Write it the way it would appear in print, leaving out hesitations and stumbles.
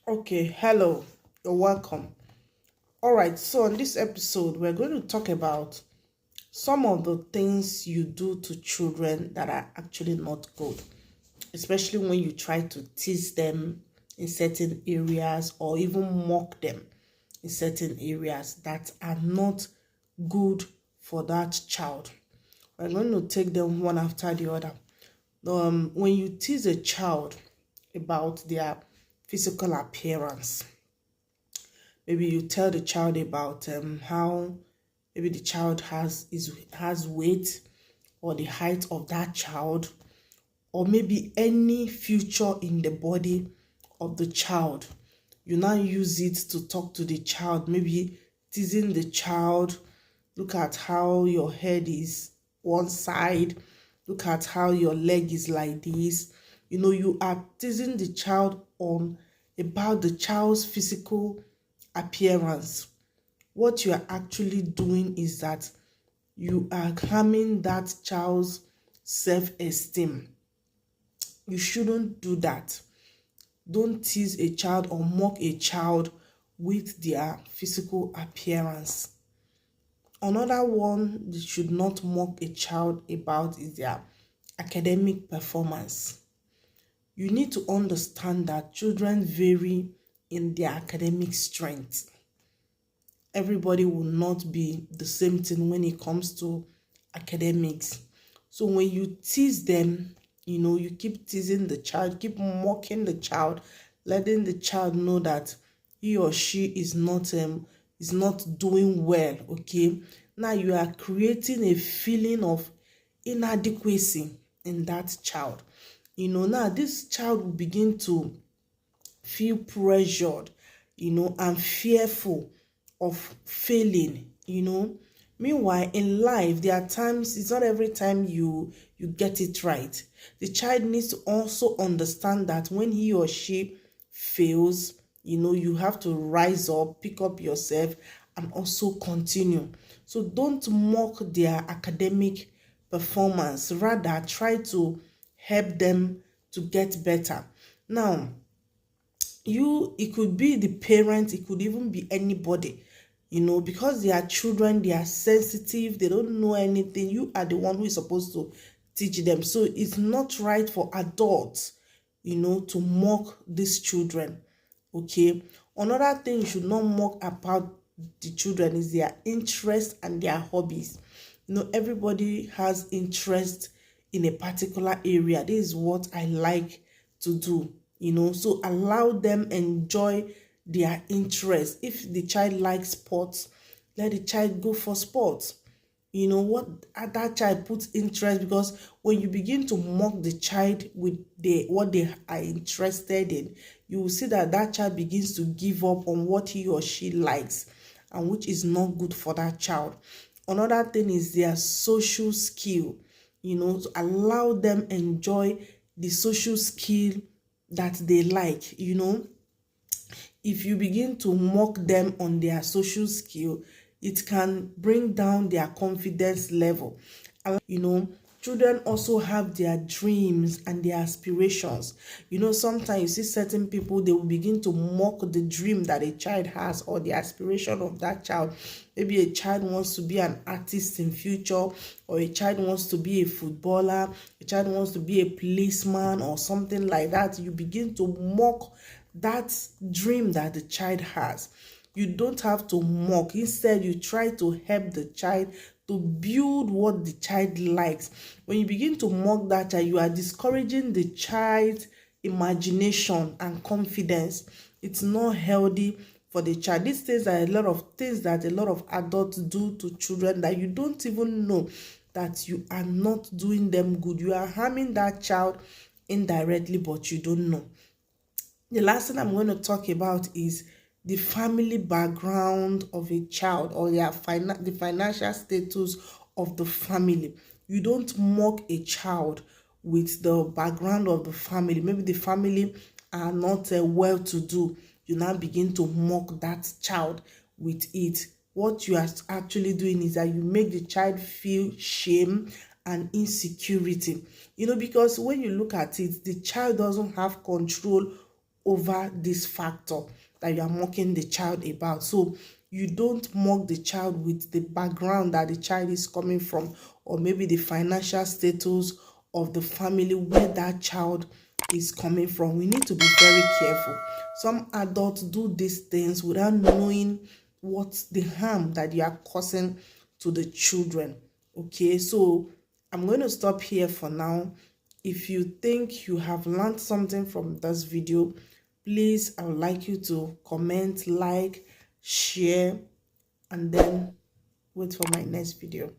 Okay, hello, you're welcome. All right, so on this episode, we're going to talk about some of the things you do to children that are actually not good, especially when you try to tease them in certain areas or even mock them in certain areas that are not good for that child. We're going to take them one after the other. When you tease a child about their physical appearance, maybe you tell the child about how maybe the child has weight, or the height of that child, or maybe any future in the body of the child. You now use it to talk to the child, maybe teasing the child. Look at how your head is one side. Look at how your leg is like this. You are teasing the child on about the child's physical appearance. What you are actually doing is that you are harming that child's self-esteem. You shouldn't do that. Don't tease a child or mock a child with their physical appearance. Another one you should not mock a child about is their academic performance. You need to understand that children vary in their academic strength. Everybody will not be the same thing when it comes to academics. So when you tease them, you keep teasing the child, keep mocking the child, letting the child know that he or she is not doing well. Okay, now you are creating a feeling of inadequacy in that child. Now this child will begin to feel pressured, and fearful of failing. Meanwhile, in life, there are times, it's not every time you get it right. The child needs to also understand that when he or she fails, you have to rise up, pick up yourself, and also continue. So don't mock their academic performance. Rather, try to help them to get better. Now, it could be the parent, it could even be anybody, because they are children, they are sensitive, they don't know anything. You are the one who is supposed to teach them. So it's not right for adults, to mock these children. Okay, another thing you should not mock about the children is their interest and their hobbies. Everybody has interest in a particular area. This is what I like to do. So allow them enjoy their interest. If the child likes sports, let the child go for sports. What that child puts interest, because when you begin to mock the child with what they are interested in, you will see that that child begins to give up on what he or she likes, and which is not good for that child. Another thing is their social skill. To allow them enjoy the social skill that they like. If you begin to mock them on their social skill, it can bring down their confidence level. you know Children also have their dreams and their aspirations. Sometimes you see certain people, they will begin to mock the dream that a child has, or the aspiration of that child. Maybe a child wants to be an artist in future, or a child wants to be a footballer, a child wants to be a policeman or something like that. You begin to mock that dream that the child has. You don't have to mock. Instead, you try to help the child to build what the child likes. When you begin to mock that child, you are discouraging the child's imagination and confidence. It's not healthy for the child. These things are a lot of things that a lot of adults do to children that you don't even know that you are not doing them good. You are harming that child indirectly, but you don't know. The last thing I'm going to talk about is the family background of a child, or the financial status of the family. You don't mock a child with the background of the family. Maybe the family are not well-to-do. You now begin to mock that child with it. What you are actually doing is that you make the child feel shame and insecurity. Because when you look at it, the child doesn't have control over this factor that you are mocking the child about. So you don't mock the child with the background that the child is coming from, or maybe the financial status of the family where that child is coming from. We need to be very careful. Some adults do these things without knowing what's the harm that you are causing to the children. Okay, so I'm going to stop here for now. If you think you have learned something from this video, please, I would like you to comment, like, share, and then wait for my next video.